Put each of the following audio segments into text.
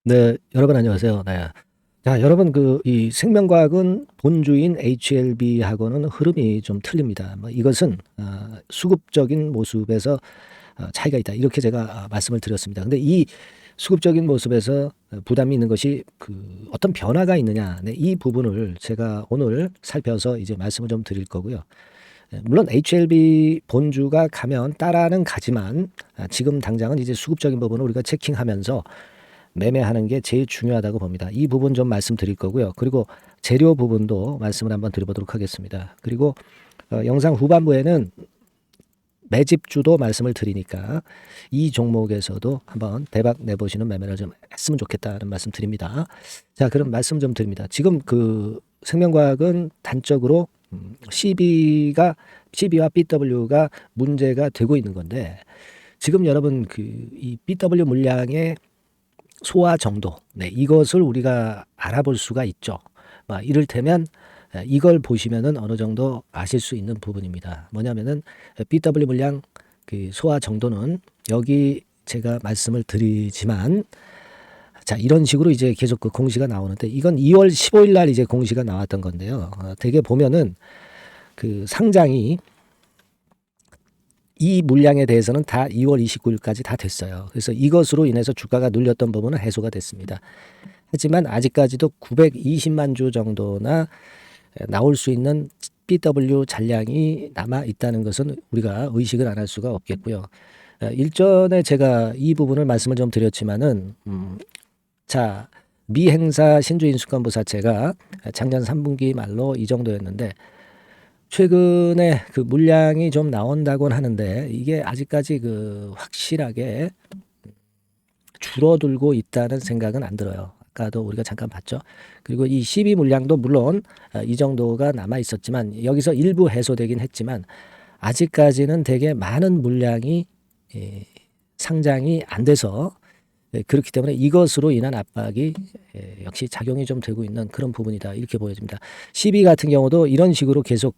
네, 여러분 안녕하세요. 네. 자, 여러분 이 생명과학은 본주인 HLB하고는 흐름이 좀 틀립니다. 이것은 수급적인 모습에서 차이가 있다. 이렇게 제가 말씀을 드렸습니다. 근데 이 수급적인 모습에서 부담이 있는 것이 어떤 변화가 있느냐. 네, 이 부분을 제가 오늘 살펴서 이제 말씀을 좀 드릴 거고요. 물론 HLB 본주가 가면 따라는 가지만 지금 당장은 이제 수급적인 부분을 우리가 체킹하면서 매매하는 게 제일 중요하다고 봅니다. 이 부분 좀 말씀드릴 거고요. 그리고 재료 부분도 말씀을 한번 드려보도록 하겠습니다. 그리고 영상 후반부에는 매집주도 말씀을 드리니까 이 종목에서도 한번 대박 내보시는 매매를 좀 했으면 좋겠다는 말씀 드립니다. 자, 그럼 말씀 좀 드립니다. 지금 생명과학은 단적으로 CB와 BW가 문제가 되고 있는 건데, 지금 여러분 이 BW 물량의 소화 정도, 네, 이것을 우리가 알아볼 수가 있죠. 이를테면 이걸 보시면은 어느 정도 아실 수 있는 부분입니다. 뭐냐면은 BW 물량 소화 정도는 여기 제가 말씀을 드리지만, 자, 이런 식으로 이제 계속 공시가 나오는데, 이건 2월 15일 날 이제 공시가 나왔던 건데요. 되게 보면은 상장이 이 물량에 대해서는 다 2월 29일까지 다 됐어요. 그래서 이것으로 인해서 주가가 눌렸던 부분은 해소가 됐습니다. 하지만 아직까지도 920만 주 정도나 나올 수 있는 BW 잔량이 남아 있다는 것은 우리가 의식을 안 할 수가 없겠고요. 일전에 제가 이 부분을 말씀을 좀 드렸지만은, 자, 미행사 신주인수권부사채가 작년 3분기 말로 이 정도였는데, 최근에 물량이 좀 나온다곤 하는데, 이게 아직까지 확실하게 줄어들고 있다는 생각은 안 들어요. 아까도 우리가 잠깐 봤죠. 그리고 이 12 물량도 물론 이 정도가 남아 있었지만, 여기서 일부 해소되긴 했지만 아직까지는 되게 많은 물량이 상장이 안 돼서, 그렇기 때문에 이것으로 인한 압박이 역시 작용이 좀 되고 있는 그런 부분이다, 이렇게 보여집니다. 12 같은 경우도 이런 식으로 계속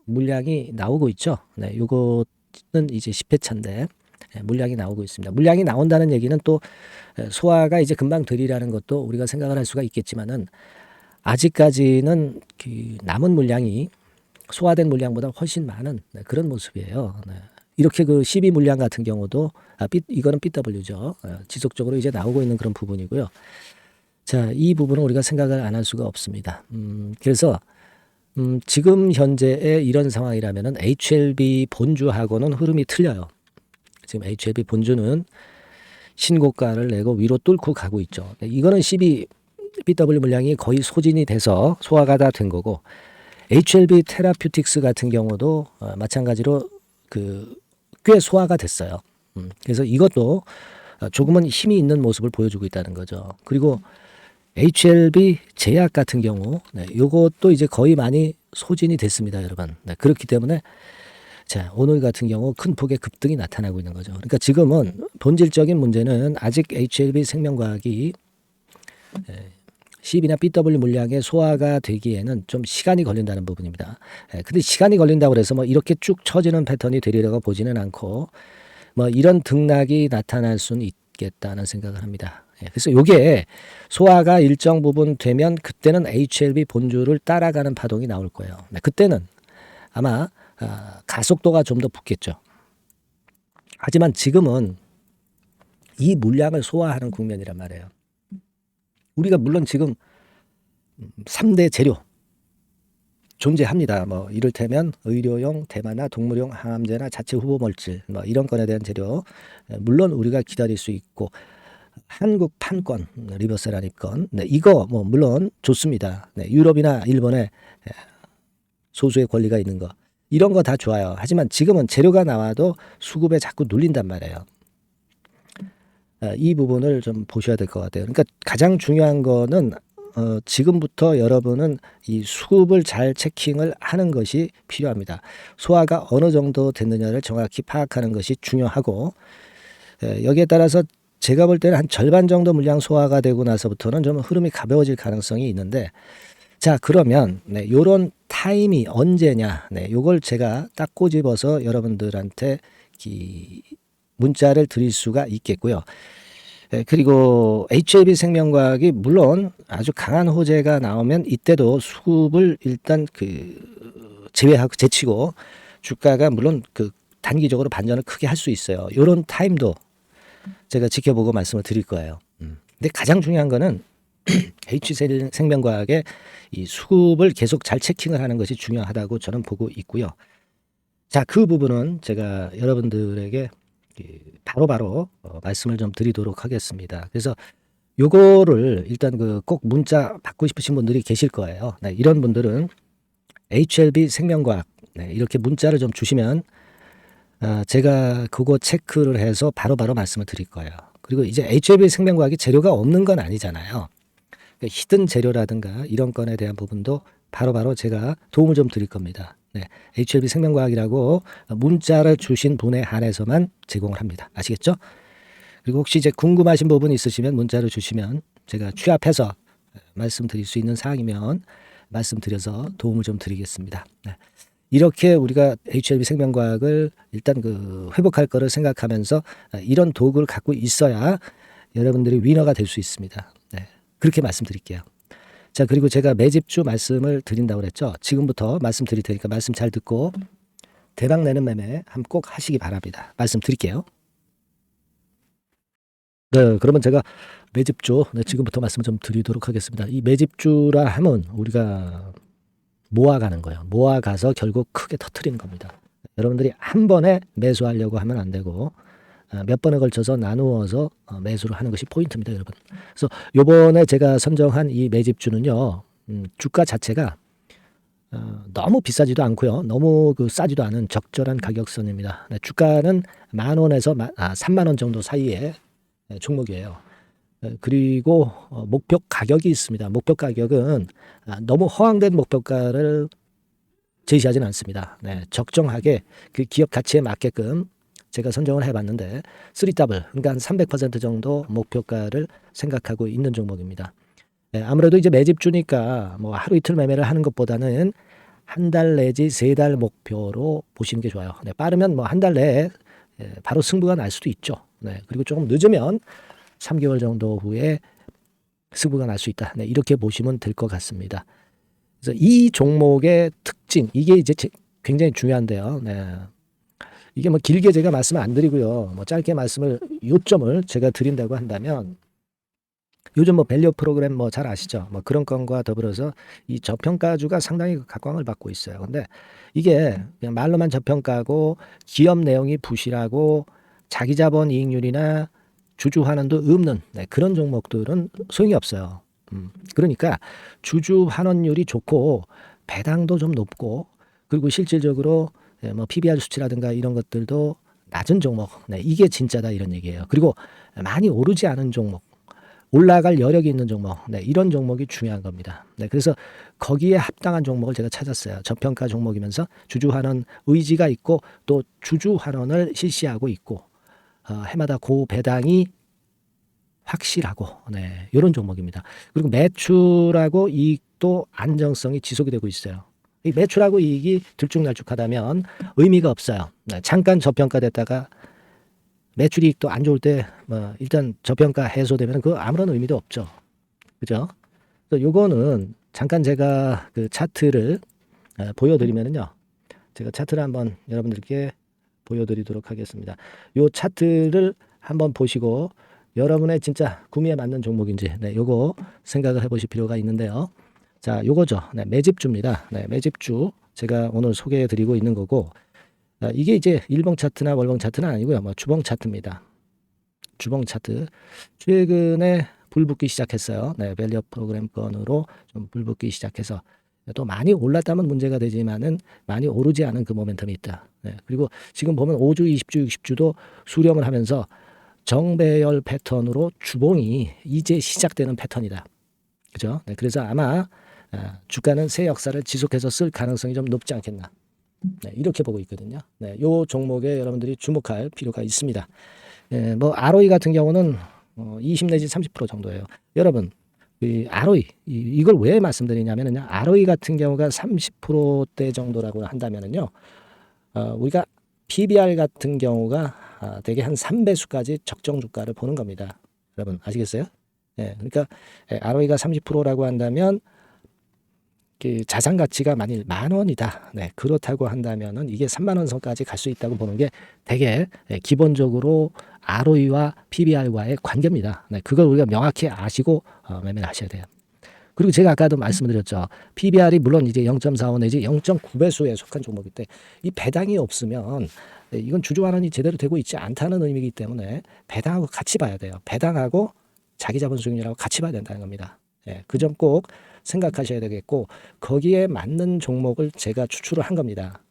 물량이 나오고 있죠. 네, 요거는 이제 10회차인데 물량이 나오고 있습니다. 물량이 나온다는 얘기는 또 소화가 이제 금방 되리라는 것도 우리가 생각을 할 수가 있겠지만은, 아직까지는 남은 물량이 소화된 물량보다 훨씬 많은 그런 모습이에요. 네. 이렇게 12 물량 같은 경우도 이거는 BW죠. 지속적으로 이제 나오고 있는 그런 부분이고요. 자, 이 부분은 우리가 생각을 안 할 수가 없습니다. 그래서 지금 현재의 이런 상황이라면은 HLB 본주하고는 흐름이 틀려요. 지금 HLB 본주는 신고가를 내고 위로 뚫고 가고 있죠. 이거는 12 BW 물량이 거의 소진이 돼서 소화가 다 된 거고, HLB 테라퓨틱스 같은 경우도 마찬가지로 꽤 소화가 됐어요. 그래서 이것도 조금은 힘이 있는 모습을 보여주고 있다는 거죠. 그리고 HLB 제약 같은 경우, 네, 요것도 이제 거의 많이 소진이 됐습니다, 여러분. 네, 그렇기 때문에 자, 오늘 같은 경우 큰 폭의 급등이 나타나고 있는 거죠. 그러니까 지금은 본질적인 문제는 아직 HLB 생명과학이 CB나 BW 물량의 소화가 되기에는 좀 시간이 걸린다는 부분입니다. 근데 시간이 걸린다고 해서 이렇게 쭉 처지는 패턴이 되리라고 보지는 않고, 이런 등락이 나타날 수는 있겠다는 생각을 합니다. 그래서 이게 소화가 일정 부분 되면 그때는 HLB 본주를 따라가는 파동이 나올 거예요. 그때는 아마 가속도가 좀 더 붙겠죠. 하지만 지금은 이 물량을 소화하는 국면이란 말이에요. 우리가 물론 지금 3대 재료 존재합니다. 이를테면 의료용, 대마나 동물용 항암제나 자체 후보 물질, 이런 건에 대한 재료, 물론 우리가 기다릴 수 있고, 한국 판권, 리버세라닙건, 네, 이거 물론 좋습니다. 네, 유럽이나 일본에 소수의 권리가 있는 거, 이런 거 다 좋아요. 하지만 지금은 재료가 나와도 수급에 자꾸 눌린단 말이에요. 이 부분을 좀 보셔야 될 것 같아요. 그러니까 가장 중요한 거는 지금부터 여러분은 이 수급을 잘 체킹을 하는 것이 필요합니다. 소화가 어느 정도 됐느냐를 정확히 파악하는 것이 중요하고, 여기에 따라서 제가 볼 때는 한 절반 정도 물량 소화가 되고 나서부터는 좀 흐름이 가벼워질 가능성이 있는데, 자, 그러면 네, 요런 타임이 언제냐, 네, 요걸 제가 딱 꼬집어서 여러분들한테 문자를 드릴 수가 있겠고요. 그리고 HLB 생명과학이 물론 아주 강한 호재가 나오면 이때도 수급을 일단 제외하고 제치고 주가가 물론 단기적으로 반전을 크게 할 수 있어요. 이런 타임도 제가 지켜보고 말씀을 드릴 거예요. 근데 가장 중요한 거는 HC생명과학의 이 수급을 계속 잘 체킹을 하는 것이 중요하다고 저는 보고 있고요. 자, 그 부분은 제가 여러분들에게 바로바로 말씀을 좀 드리도록 하겠습니다. 그래서 요거를 일단 꼭 문자 받고 싶으신 분들이 계실 거예요. 네, 이런 분들은 HLB 생명과학 이렇게 문자를 좀 주시면 제가 그거 체크를 해서 바로바로 말씀을 드릴 거예요. 그리고 이제 HLB 생명과학이 재료가 없는 건 아니잖아요. 히든 재료라든가 이런 건에 대한 부분도 바로바로 제가 도움을 좀 드릴 겁니다. 네, HLB 생명과학이라고 문자를 주신 분에 한해서만 제공을 합니다. 아시겠죠? 그리고 혹시 이제 궁금하신 부분 있으시면 문자를 주시면 제가 취합해서 말씀드릴 수 있는 사항이면 말씀드려서 도움을 좀 드리겠습니다. 네. 이렇게 우리가 HLB 생명과학을 일단 회복할 거를 생각하면서 이런 도구를 갖고 있어야 여러분들이 위너가 될 수 있습니다. 네. 그렇게 말씀드릴게요. 자, 그리고 제가 매집주 말씀을 드린다고 그랬죠. 지금부터 말씀드릴 테니까 말씀 잘 듣고 대박 내는 매매 한번 꼭 하시기 바랍니다. 말씀드릴게요. 네, 그러면 제가 매집주 지금부터 말씀 좀 드리도록 하겠습니다. 이 매집주라 하면 우리가 모아가는 거예요. 모아가서 결국 크게 터트리는 겁니다. 여러분들이 한 번에 매수하려고 하면 안 되고 몇 번에 걸쳐서 나누어서 매수를 하는 것이 포인트입니다, 여러분. 그래서 요번에 제가 선정한 이 매집주는요, 주가 자체가 너무 비싸지도 않고요, 너무 싸지도 않은 적절한 가격선입니다. 네, 주가는 10,000원에서 30,000원 정도 사이의 종목이에요. 그리고 목표 가격이 있습니다. 목표 가격은 너무 허황된 목표가를 제시하지는 않습니다. 네, 적정하게 그 기업 가치에 맞게끔 제가 선정을 해봤는데 3더블, 그러니까 한 300% 정도 목표가를 생각하고 있는 종목입니다. 네, 아무래도 이제 매집주니까 뭐 하루 이틀 매매를 하는 것보다는 한 달 내지 3달 목표로 보시는 게 좋아요. 네, 빠르면 뭐 한 달 내에 바로 승부가 날 수도 있죠. 네, 그리고 조금 늦으면 3개월 정도 후에 승부가 날 수 있다. 네, 이렇게 보시면 될 것 같습니다. 그래서 이 종목의 특징, 이게 이제 굉장히 중요한데요. 네. 이게 뭐 길게 제가 말씀을 안 드리고요. 뭐 짧게 요점을 제가 드린다고 한다면 요즘 뭐 밸류 프로그램 뭐 잘 아시죠? 뭐 그런 건과 더불어서 이 저평가주가 상당히 각광을 받고 있어요. 근데 이게 그냥 말로만 저평가고 기업 내용이 부실하고 자기 자본 이익률이나 주주 환원도 없는 그런 종목들은 소용이 없어요. 그러니까 주주 환원율이 좋고 배당도 좀 높고 그리고 실질적으로 뭐 PBR 수치라든가 이런 것들도 낮은 종목, 이게 진짜다 이런 얘기예요. 그리고 많이 오르지 않은 종목, 올라갈 여력이 있는 종목, 이런 종목이 중요한 겁니다. 그래서 거기에 합당한 종목을 제가 찾았어요. 저평가 종목이면서 주주 환원 의지가 있고 또 주주 환원을 실시하고 있고 해마다 고배당이 확실하고 이런 종목입니다. 그리고 매출하고 이익도 안정성이 지속이 되고 있어요. 이 매출하고 이익이 들쭉날쭉하다면 의미가 없어요. 잠깐 저평가됐다가 매출 이익도 안 좋을 때 뭐 일단 저평가 해소되면 그 아무런 의미도 없죠. 그죠? 그래서 요거는 잠깐 제가 그 차트를 보여드리면은요. 제가 차트를 한번 여러분들께 보여드리도록 하겠습니다. 요 차트를 한번 보시고 여러분의 진짜 구미에 맞는 종목인지 요거 생각을 해보실 필요가 있는데요. 자, 요거죠. 매집주입니다. 매집주 제가 오늘 소개해드리고 있는 거고 이게 이제 일봉 차트나 월봉 차트는 아니고요. 뭐 주봉 차트입니다. 주봉 차트 최근에 불붙기 시작했어요. 밸류 프로그램 건으로 좀 불붙기 시작해서 또 많이 올랐다면 문제가 되지만은 많이 오르지 않은 그 모멘텀이 있다. 그리고 지금 보면 5주, 20주, 60주도 수렴을 하면서 정배열 패턴으로 주봉이 이제 시작되는 패턴이다. 그죠? 그래서 아마 주가는 새 역사를 지속해서 쓸 가능성이 좀 높지 않겠나. 이렇게 보고 있거든요. 요 종목에 여러분들이 주목할 필요가 있습니다. 뭐 ROE 같은 경우는 20 내지 30% 정도예요. 여러분, 이 ROE 이걸 왜 말씀드리냐면은요. ROE 같은 경우가 30%대 정도라고 한다면은요. 우리가 PBR 같은 경우가 대개 한 3배수까지 적정 주가를 보는 겁니다. 여러분 아시겠어요? 예, 그러니까 ROE가 30%라고 한다면 그 자산 가치가 만일 10,000원이다. 네, 그렇다고 한다면은 이게 30,000원 선까지 갈 수 있다고 보는 게 되게 기본적으로 ROE와 PBR과의 관계입니다. 네, 그걸 우리가 명확히 아시고 매매를 하셔야 돼요. 그리고 제가 아까도 말씀드렸죠. PBR이 물론 이제 0.45 내지 0.9배수에 속한 종목일 때 이 배당이 없으면 이건 주주환원이 제대로 되고 있지 않다는 의미이기 때문에 배당하고 같이 봐야 돼요. 배당하고 자기 자본 수익률하고 같이 봐야 된다는 겁니다. 예, 그 점 꼭 생각하셔야 되겠고 거기에 맞는 종목을 제가 추출을 한 겁니다.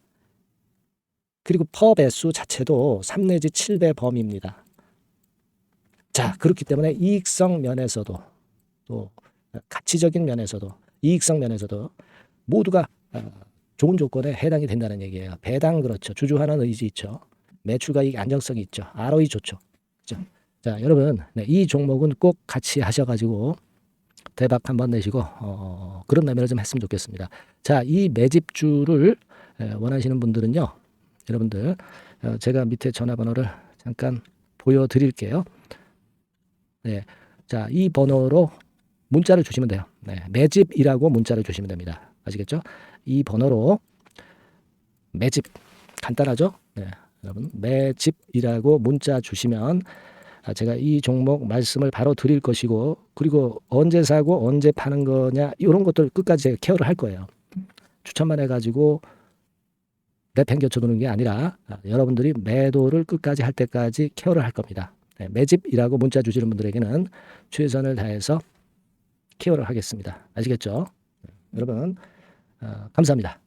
그리고 퍼 배수 자체도 3 내지 7배 범위입니다. 자, 그렇기 때문에 이익성 면에서도 또 가치적인 면에서도 이익성 면에서도 모두가 좋은 조건에 해당이 된다는 얘기예요. 배당 그렇죠. 주주환원 의지 있죠. 매출가익 안정성이 있죠. ROE 좋죠. 그렇죠? 자, 여러분 이 종목은 꼭 같이 하셔가지고 대박 한번 내시고 그런 매매를 좀 했으면 좋겠습니다. 자, 이 매집주를 원하시는 분들은요. 여러분들 제가 밑에 전화번호를 잠깐 보여드릴게요. 네, 자, 이 번호로 문자를 주시면 돼요. 네, 매집이라고 문자를 주시면 됩니다. 아시겠죠? 이 번호로 매집 간단하죠? 네, 여러분 매집이라고 문자 주시면 제가 이 종목 말씀을 바로 드릴 것이고 그리고 언제 사고 언제 파는 거냐 이런 것들 끝까지 제가 케어를 할 거예요. 추천만 해가지고 내팽겨쳐두는 게 아니라 여러분들이 매도를 끝까지 할 때까지 케어를 할 겁니다. 네, 매집이라고 문자 주시는 분들에게는 최선을 다해서 케어를 하겠습니다. 아시겠죠? 여러분 감사합니다.